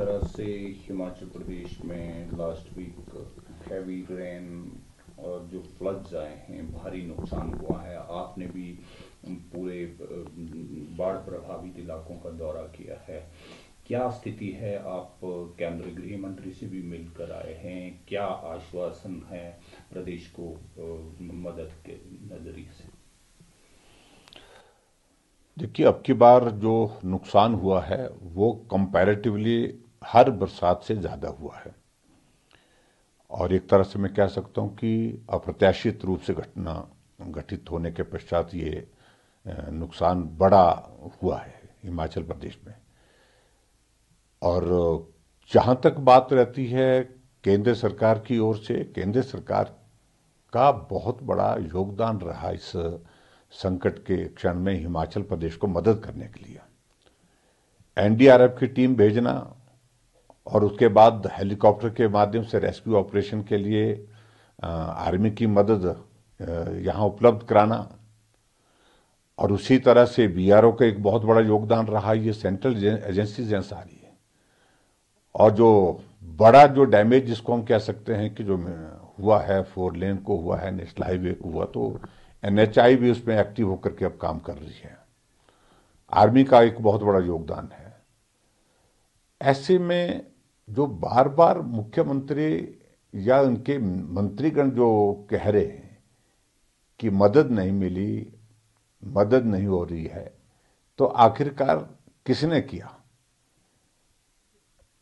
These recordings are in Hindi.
तरह से हिमाचल प्रदेश में लास्ट वीक हैवी रेन और जो फ्लड्स आए हैं, भारी नुकसान हुआ है। आपने भी पूरे बाढ़ प्रभावित इलाकों का दौरा किया है। क्या स्थिति है? आप केंद्रीय गृह मंत्री से भी मिलकर आए हैं। क्या आश्वासन है प्रदेश को मदद के नजरिए से? देखिए, अब की बार जो नुकसान हुआ है वो कंपैरेटिवली हर बरसात से ज़्यादा हुआ है। और एक तरह से मैं कह सकता हूँ कि अप्रत्याशित रूप से घटना घटित होने के पश्चात ये नुकसान बड़ा हुआ है हिमाचल प्रदेश में। और जहाँ तक बात रहती है केंद्र सरकार की ओर से, केंद्र सरकार का बहुत बड़ा योगदान रहा इस संकट के क्षण में हिमाचल प्रदेश को मदद करने के लिए। एनडीआरएफ की टीम भेजना और उसके बाद हेलीकॉप्टर के माध्यम से रेस्क्यू ऑपरेशन के लिए आर्मी की मदद यहाँ उपलब्ध कराना, और उसी तरह से बीआरओ का एक बहुत बड़ा योगदान रहा। ये सेंट्रल एजेंसी हैं सारी। और जो बड़ा जो डैमेज जिसको हम कह सकते हैं कि जो हुआ है 4 लेन को हुआ है, नेशनल हाईवे को हुआ, तो एनएचआई भी उसमें एक्टिव होकर के अब काम कर रही है। आर्मी का एक बहुत बड़ा योगदान है। ऐसे में जो बार बार मुख्यमंत्री या उनके मंत्रीगण जो कह रहे हैं कि मदद नहीं मिली, मदद नहीं हो रही है, तो आखिरकार किसने किया?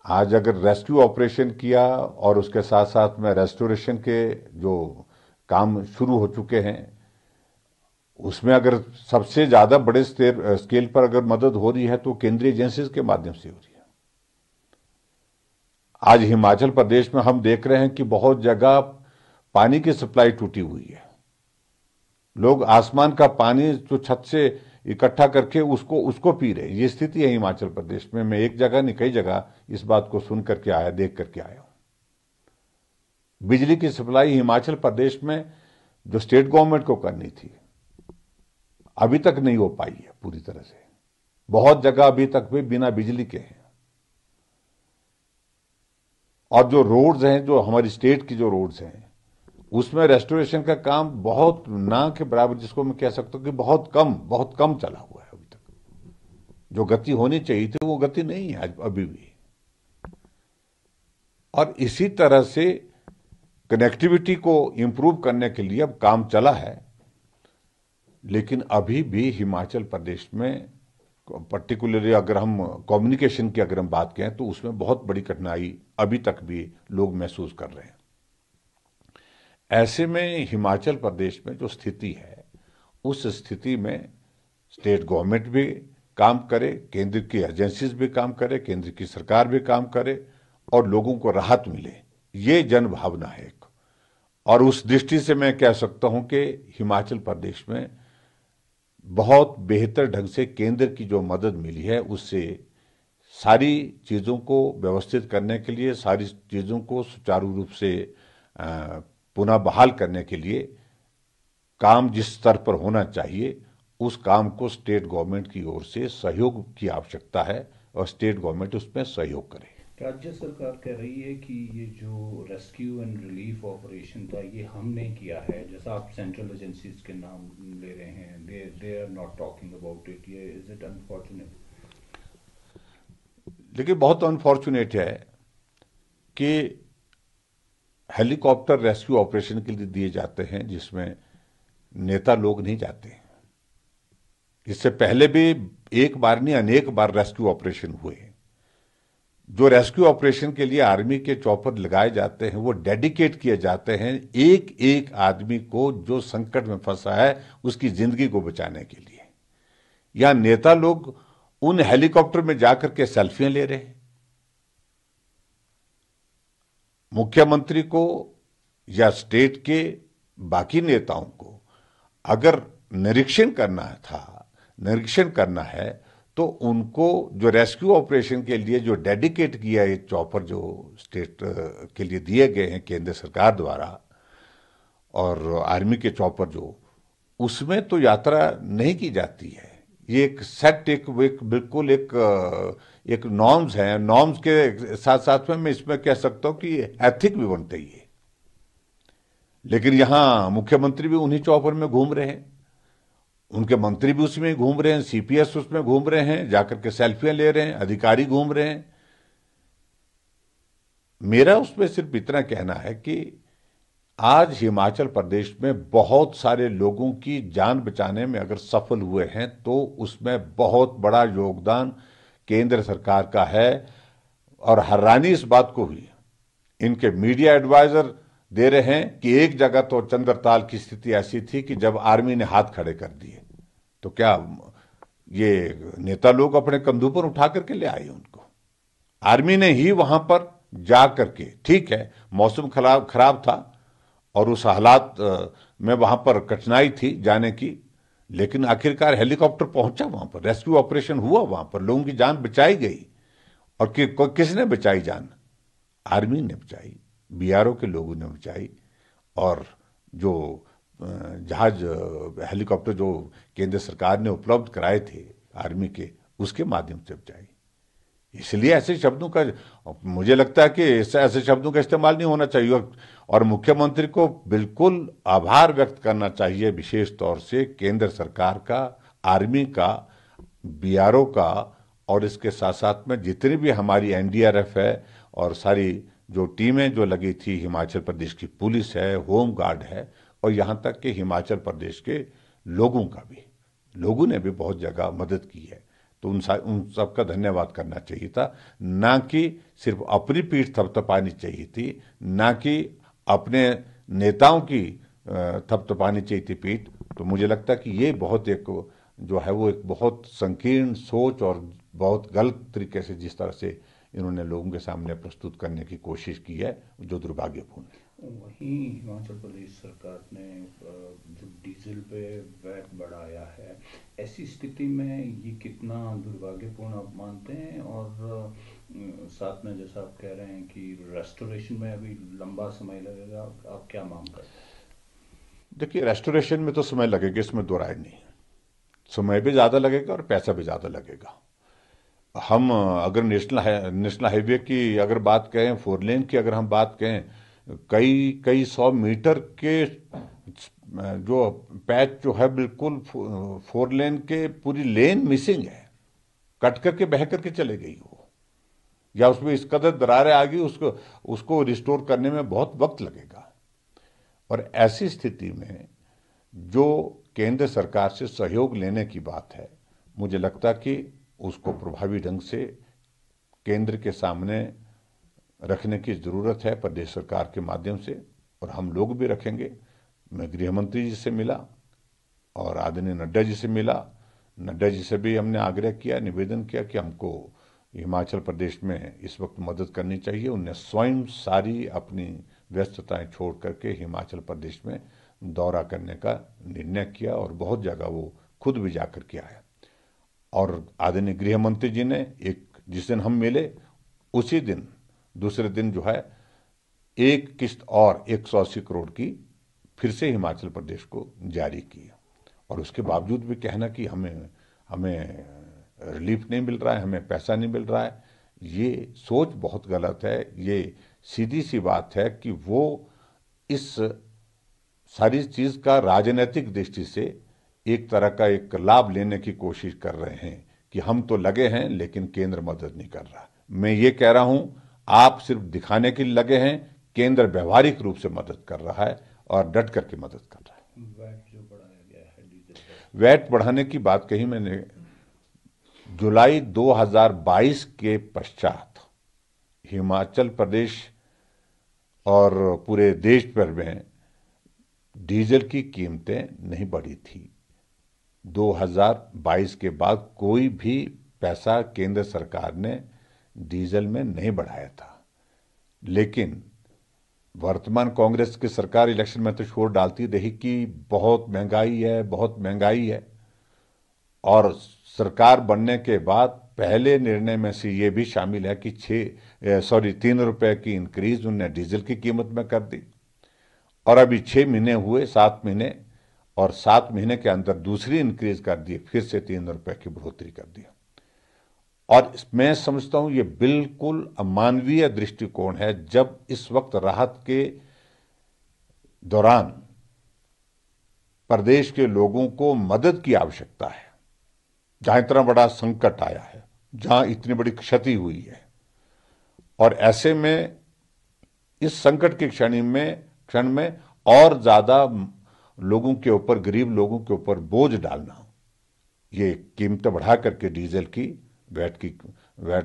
आज अगर रेस्क्यू ऑपरेशन किया और उसके साथ साथ में रेस्टोरेशन के जो काम शुरू हो चुके हैं, उसमें अगर सबसे ज्यादा बड़े स्केल पर अगर मदद हो रही है तो केंद्रीय एजेंसीज के माध्यम से हो रही है। आज हिमाचल प्रदेश में हम देख रहे हैं कि बहुत जगह पानी की सप्लाई टूटी हुई है। लोग आसमान का पानी जो छत से इकट्ठा करके उसको पी रहे। ये स्थिति है हिमाचल प्रदेश में। मैं एक जगह नहीं कई जगह इस बात को सुन करके आया, देख करके आया हूं। बिजली की सप्लाई हिमाचल प्रदेश में जो स्टेट गवर्नमेंट को करनी थी अभी तक नहीं हो पाई है पूरी तरह से। बहुत जगह अभी तक भी बिना बिजली के हैं। और जो रोड्स हैं, जो हमारी स्टेट की जो रोड्स हैं, उसमें रेस्टोरेशन का काम बहुत ना के बराबर, जिसको मैं कह सकता हूं कि बहुत कम चला हुआ है अभी तक। जो गति होनी चाहिए थी वो गति नहीं है अभी भी। और इसी तरह से कनेक्टिविटी को इंप्रूव करने के लिए अब काम चला है, लेकिन अभी भी हिमाचल प्रदेश में पर्टिकुलरली अगर हम कम्युनिकेशन की अगर हम बात करें तो उसमें बहुत बड़ी कठिनाई अभी तक भी लोग महसूस कर रहे हैं। ऐसे में हिमाचल प्रदेश में जो स्थिति है, उस स्थिति में स्टेट गवर्नमेंट भी काम करे, केंद्र की एजेंसीज भी काम करे, केंद्र की सरकार भी काम करे और लोगों को राहत मिले, ये जन भावना है एक। और उस दृष्टि से मैं कह सकता हूं कि हिमाचल प्रदेश में बहुत बेहतर ढंग से केंद्र की जो मदद मिली है, उससे सारी चीज़ों को व्यवस्थित करने के लिए, सारी चीज़ों को सुचारू रूप से पुनः बहाल करने के लिए काम जिस स्तर पर होना चाहिए, उस काम को स्टेट गवर्नमेंट की ओर से सहयोग की आवश्यकता है और स्टेट गवर्नमेंट उसमें सहयोग करे। राज्य सरकार कह रही है कि ये जो रेस्क्यू एंड रिलीफ ऑपरेशन था ये हमने किया है। जैसा आप सेंट्रल एजेंसीज के नाम ले रहे हैं, they are not talking about it. ये इज इट अनफॉर्चुनेट? लेकिन बहुत अनफॉर्चुनेट है कि हेलीकॉप्टर रेस्क्यू ऑपरेशन के लिए दिए जाते हैं जिसमें नेता लोग नहीं जाते। इससे पहले भी एक बार नहीं अनेक बार रेस्क्यू ऑपरेशन हुए। जो रेस्क्यू ऑपरेशन के लिए आर्मी के चॉपर लगाए जाते हैं वो डेडिकेट किए जाते हैं एक एक आदमी को जो संकट में फंसा है उसकी जिंदगी को बचाने के लिए। या नेता लोग उन हेलीकॉप्टर में जाकर के सेल्फियां ले रहे हैं। मुख्यमंत्री को या स्टेट के बाकी नेताओं को अगर निरीक्षण करना है तो उनको जो रेस्क्यू ऑपरेशन के लिए जो डेडिकेट किया है चॉपर जो स्टेट के लिए दिए गए हैं केंद्र सरकार द्वारा और आर्मी के चॉपर जो, उसमें तो यात्रा नहीं की जाती है। ये एक सेट एक बिल्कुल एक नॉर्म्स है। नॉर्म्स के साथ साथ में मैं इसमें कह सकता हूं कि एथिक भी बनते ही है। लेकिन यहां मुख्यमंत्री भी उन्हीं चौपर में घूम रहे हैं, उनके मंत्री भी उसमें घूम रहे हैं, सीपीएस उसमें घूम रहे हैं, जाकर के सेल्फियां ले रहे हैं, अधिकारी घूम रहे हैं। मेरा उसमें सिर्फ इतना कहना है कि आज हिमाचल प्रदेश में बहुत सारे लोगों की जान बचाने में अगर सफल हुए हैं तो उसमें बहुत बड़ा योगदान केंद्र सरकार का है। और हैरानी इस बात को हुई, इनके मीडिया एडवाइजर दे रहे हैं कि एक जगह तो चंद्रताल की स्थिति ऐसी थी कि जब आर्मी ने हाथ खड़े कर दिए, तो क्या ये नेता लोग अपने कंधों पर उठा करके ले आए उनको? आर्मी ने ही वहां पर जा करके, ठीक है मौसम खराब था और उस हालात में वहां पर कठिनाई थी जाने की, लेकिन आखिरकार हेलीकॉप्टर पहुंचा वहां पर, रेस्क्यू ऑपरेशन हुआ, वहां पर लोगों की जान बचाई गई। और किसने बचाई जान? आर्मी ने बचाई, बीआरओ के लोगों ने बचाई। और जो जहाज हेलीकॉप्टर जो केंद्र सरकार ने उपलब्ध कराए थे आर्मी के, उसके माध्यम से बचाई। इसलिए ऐसे शब्दों का, मुझे लगता है कि ऐसे शब्दों का इस्तेमाल नहीं होना चाहिए। और मुख्यमंत्री को बिल्कुल आभार व्यक्त करना चाहिए, विशेष तौर से केंद्र सरकार का, आर्मी का, बीआरओ का, और इसके साथ साथ में जितनी भी हमारी एनडीआरएफ है और सारी जो टीमें जो लगी थी, हिमाचल प्रदेश की पुलिस है, होम गार्ड है, और यहां तक कि हिमाचल प्रदेश के लोगों का भी, लोगों ने भी बहुत जगह मदद की है। तो उन सब का धन्यवाद करना चाहिए था, ना कि सिर्फ अपनी पीठ थपथपानी चाहिए थी, ना कि अपने नेताओं की थपथपानी चाहिए थी पीठ। तो मुझे लगता है कि ये बहुत एक जो है वो एक बहुत संकीर्ण सोच और बहुत गलत तरीके से जिस तरह से इन्होंने लोगों के सामने प्रस्तुत करने की कोशिश की है, जो दुर्भाग्यपूर्ण है। वहीं हिमाचल प्रदेश सरकार ने जो डीजल पे वैट बढ़ाया है, ऐसी स्थिति में ये कितना दुर्भाग्यपूर्ण आप मानते हैं? और साथ में जैसा आप कह रहे हैं कि रेस्टोरेशन में अभी लंबा समय लगेगा, आप क्या मांग करते हैं? देखिए, रेस्टोरेशन में तो समय लगेगा, इसमें दो राय नहीं है। समय भी ज्यादा लगेगा और पैसा भी ज्यादा लगेगा। हम अगर नेशनल हाईवे की अगर बात करें, फोर लेन की अगर हम बात करें, कई कई 100 मीटर के जो पैच जो है बिल्कुल फोर लेन के पूरी लेन मिसिंग है, कट करके बह करके चले गई वो, या उसमें इस कदर दरारें आ गई, उसको उसको रिस्टोर करने में बहुत वक्त लगेगा। और ऐसी स्थिति में जो केंद्र सरकार से सहयोग लेने की बात है, मुझे लगता कि उसको प्रभावी ढंग से केंद्र के सामने रखने की जरूरत है प्रदेश सरकार के माध्यम से, और हम लोग भी रखेंगे। मैं गृह मंत्री जी से मिला और आदरणीय नड्डा जी से मिला। नड्डा जी से भी हमने आग्रह किया, निवेदन किया कि हमको हिमाचल प्रदेश में इस वक्त मदद करनी चाहिए। उनने स्वयं सारी अपनी व्यस्तताएं छोड़ करके हिमाचल प्रदेश में दौरा करने का निर्णय किया और बहुत जगह वो खुद भी जाकर के आया। और आदरणीय गृह मंत्री जी ने जिस दिन हम मिले उसी दिन दूसरे दिन जो है एक किस्त और 180 करोड़ की फिर से हिमाचल प्रदेश को जारी की। और उसके बावजूद भी कहना कि हमें हमें रिलीफ नहीं मिल रहा है, हमें पैसा नहीं मिल रहा है, ये सोच बहुत गलत है। ये सीधी सी बात है कि वो इस सारी चीज का राजनीतिक दृष्टि से एक तरह का एक लाभ लेने की कोशिश कर रहे हैं कि हम तो लगे हैं लेकिन केंद्र मदद नहीं कर रहा। मैं ये कह रहा हूं, आप सिर्फ दिखाने के लिए लगे हैं, केंद्र व्यवहारिक रूप से मदद कर रहा है और डट करके मदद कर रहा है। वैट जो बढ़ाया गया है, डीजल वैट बढ़ाने की बात कही मैंने, जुलाई 2022 के पश्चात हिमाचल प्रदेश और पूरे देश भर में डीजल की कीमतें नहीं बढ़ी थी। 2022 के बाद कोई भी पैसा केंद्र सरकार ने डीजल में नहीं बढ़ाया था। लेकिन वर्तमान कांग्रेस की सरकार इलेक्शन में तो शोर डालती रही कि बहुत महंगाई है, बहुत महंगाई है। और सरकार बनने के बाद पहले निर्णय में से ये भी शामिल है कि 3 रुपए की इंक्रीज उन्होंने डीजल की कीमत में कर दी। और अभी 6 महीने हुए, 7 महीने, और 7 महीने के अंदर दूसरी इंक्रीज कर दी, फिर से 3 रुपए की बढ़ोतरी कर दी। और मैं समझता हूं ये बिल्कुल अमानवीय दृष्टिकोण है। जब इस वक्त राहत के दौरान प्रदेश के लोगों को मदद की आवश्यकता है, जहां इतना बड़ा संकट आया है, जहां इतनी बड़ी क्षति हुई है, और ऐसे में इस संकट के क्षण में और ज्यादा लोगों के ऊपर, गरीब लोगों के ऊपर बोझ डालना, ये कीमतें बढ़ा करके डीजल की वैट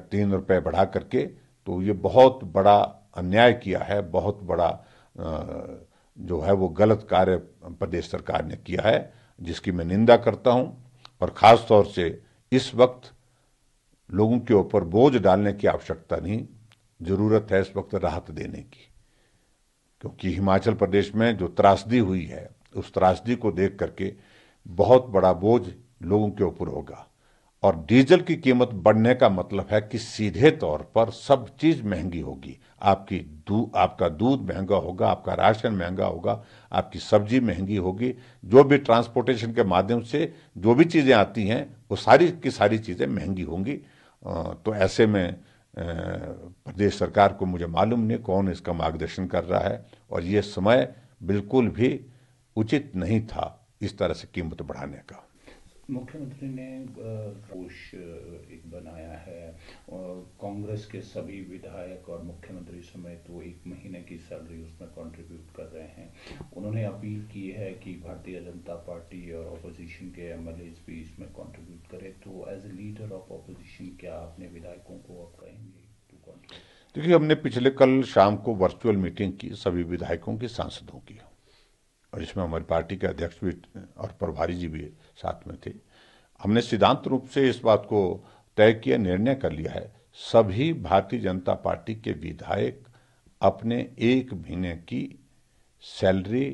3 रुपए बढ़ा करके, तो ये बहुत बड़ा अन्याय किया है, बहुत बड़ा जो है वो गलत कार्य प्रदेश सरकार ने किया है, जिसकी मैं निंदा करता हूं। और खास तौर से इस वक्त लोगों के ऊपर बोझ डालने की आवश्यकता नहीं, जरूरत है इस वक्त राहत देने की। क्योंकि हिमाचल प्रदेश में जो त्रासदी हुई है, उस त्रासदी को देख करके बहुत बड़ा बोझ लोगों के ऊपर होगा। और डीजल की कीमत बढ़ने का मतलब है कि सीधे तौर पर सब चीज महंगी होगी। आपका दूध महंगा होगा, आपका राशन महंगा होगा, आपकी सब्जी महंगी होगी, जो भी ट्रांसपोर्टेशन के माध्यम से जो भी चीजें आती हैं वो सारी की सारी चीजें महंगी होंगी। तो ऐसे में प्रदेश सरकार को, मुझे मालूम नहीं कौन इसका मार्गदर्शन कर रहा है, और ये समय बिल्कुल भी उचित नहीं था इस तरह से कीमत बढ़ाने का। मुख्यमंत्री ने कोष एक बनाया है, और कांग्रेस के सभी विधायक और मुख्यमंत्री समेत वो 1 महीने की सैलरी उसमें कंट्रीब्यूट कर रहे हैं। उन्होंने अपील की है कि भारतीय जनता पार्टी और ऑपोजिशन के एमएलएज भी इसमें कंट्रीब्यूट करें। तो as a leader of opposition क्या अपने विधायकों को आप कहेंगे टू कंट्रीब्यूट? देखिए, हमने पिछले कल शाम को वर्चुअल मीटिंग की सभी विधायकों की, सांसदों की, और इसमें हमारी पार्टी के अध्यक्ष भी और प्रभारी जी भी साथ में थे। हमने सिद्धांत रूप से इस बात को तय किया, निर्णय कर लिया है, सभी भारतीय जनता पार्टी के विधायक अपने 1 महीने की सैलरी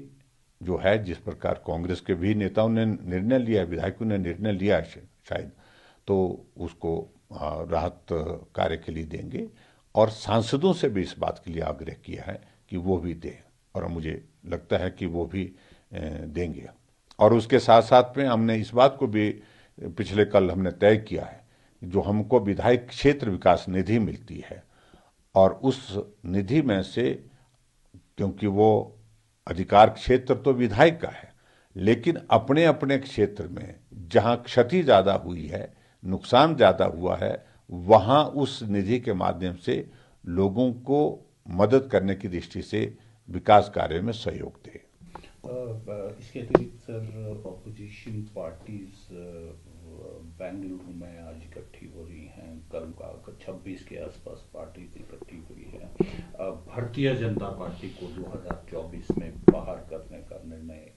जो है, जिस प्रकार कांग्रेस के भी नेताओं ने निर्णय लिया, विधायकों ने निर्णय लिया है शायद, तो उसको राहत कार्य के लिए देंगे। और सांसदों से भी इस बात के लिए आग्रह किया है कि वो भी दें, और मुझे लगता है कि वो भी देंगे। और उसके साथ साथ में हमने इस बात को भी पिछले कल हमने तय किया है, जो हमको विधायक क्षेत्र विकास निधि मिलती है, और उस निधि में से, क्योंकि वो अधिकार क्षेत्र तो विधायक का है, लेकिन अपने अपने क्षेत्र में जहां क्षति ज्यादा हुई है, नुकसान ज्यादा हुआ है, वहां उस निधि के माध्यम से लोगों को मदद करने की दृष्टि से विकास कार्य में सहयोग दे। इसके अतिरिक्त सर, ऑपोजिशन पार्टीज बेंगलुरु में आज इकट्ठी हो रही हैं। कल 26 के आसपास पार्टी इकट्ठी हुई है। भारतीय जनता पार्टी को 2024 में बाहर करने का निर्णय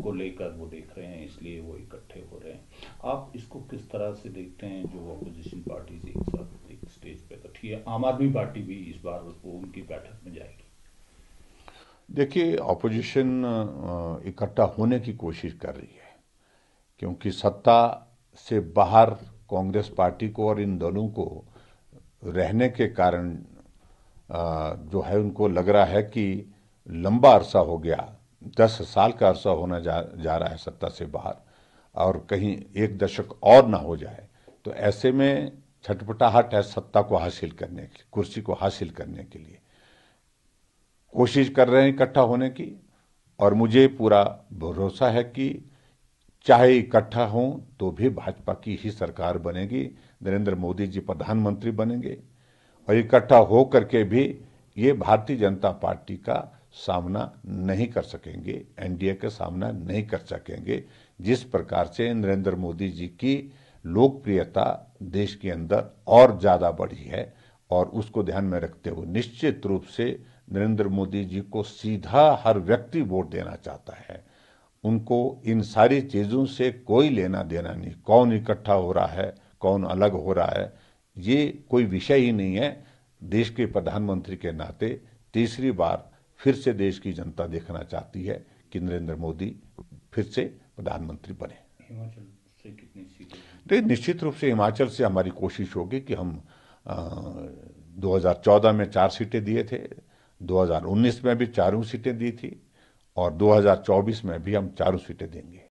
को लेकर वो देख रहे हैं, इसलिए वो इकट्ठे हो रहे हैं। आप इसको किस तरह से देखते हैं, जो ऑपोजिशन पार्टीज एक साथ एक स्टेज पे इकट्ठी है? आम आदमी पार्टी भी इस बार उनकी बैठक में जाएगी। देखिए, ऑपोजिशन इकट्ठा होने की कोशिश कर रही है, क्योंकि सत्ता से बाहर कांग्रेस पार्टी को और इन दलों को रहने के कारण जो है, उनको लग रहा है कि लंबा अरसा हो गया, 10 साल का अरसा होना जा रहा है सत्ता से बाहर, और कहीं 1 दशक और ना हो जाए। तो ऐसे में छटपटाहट है सत्ता को हासिल करने की, कुर्सी को हासिल करने के लिए कोशिश कर रहे हैं इकट्ठा होने की। और मुझे पूरा भरोसा है कि चाहे इकट्ठा हों तो भी भाजपा की ही सरकार बनेगी, नरेंद्र मोदी जी प्रधानमंत्री बनेंगे, और इकट्ठा हो करके भी ये भारतीय जनता पार्टी का सामना नहीं कर सकेंगे, एनडीए का सामना नहीं कर सकेंगे। जिस प्रकार से नरेंद्र मोदी जी की लोकप्रियता देश के अंदर और ज्यादा बढ़ी है, और उसको ध्यान में रखते हुए निश्चित रूप से नरेंद्र मोदी जी को सीधा हर व्यक्ति वोट देना चाहता है। उनको इन सारी चीजों से कोई लेना देना नहीं, कौन इकट्ठा हो रहा है, कौन अलग हो रहा है, ये कोई विषय ही नहीं है। देश के प्रधानमंत्री के नाते तीसरी बार फिर से देश की जनता देखना चाहती है कि नरेंद्र मोदी फिर से प्रधानमंत्री बने। हिमाचल से कितनी सीटें? तो निश्चित रूप से हिमाचल से हमारी कोशिश होगी कि हम 2014 में 4 सीटें दिए थे, 2019 में भी 4 सीटें दी थी, और 2024 में भी हम चारों सीटें देंगे।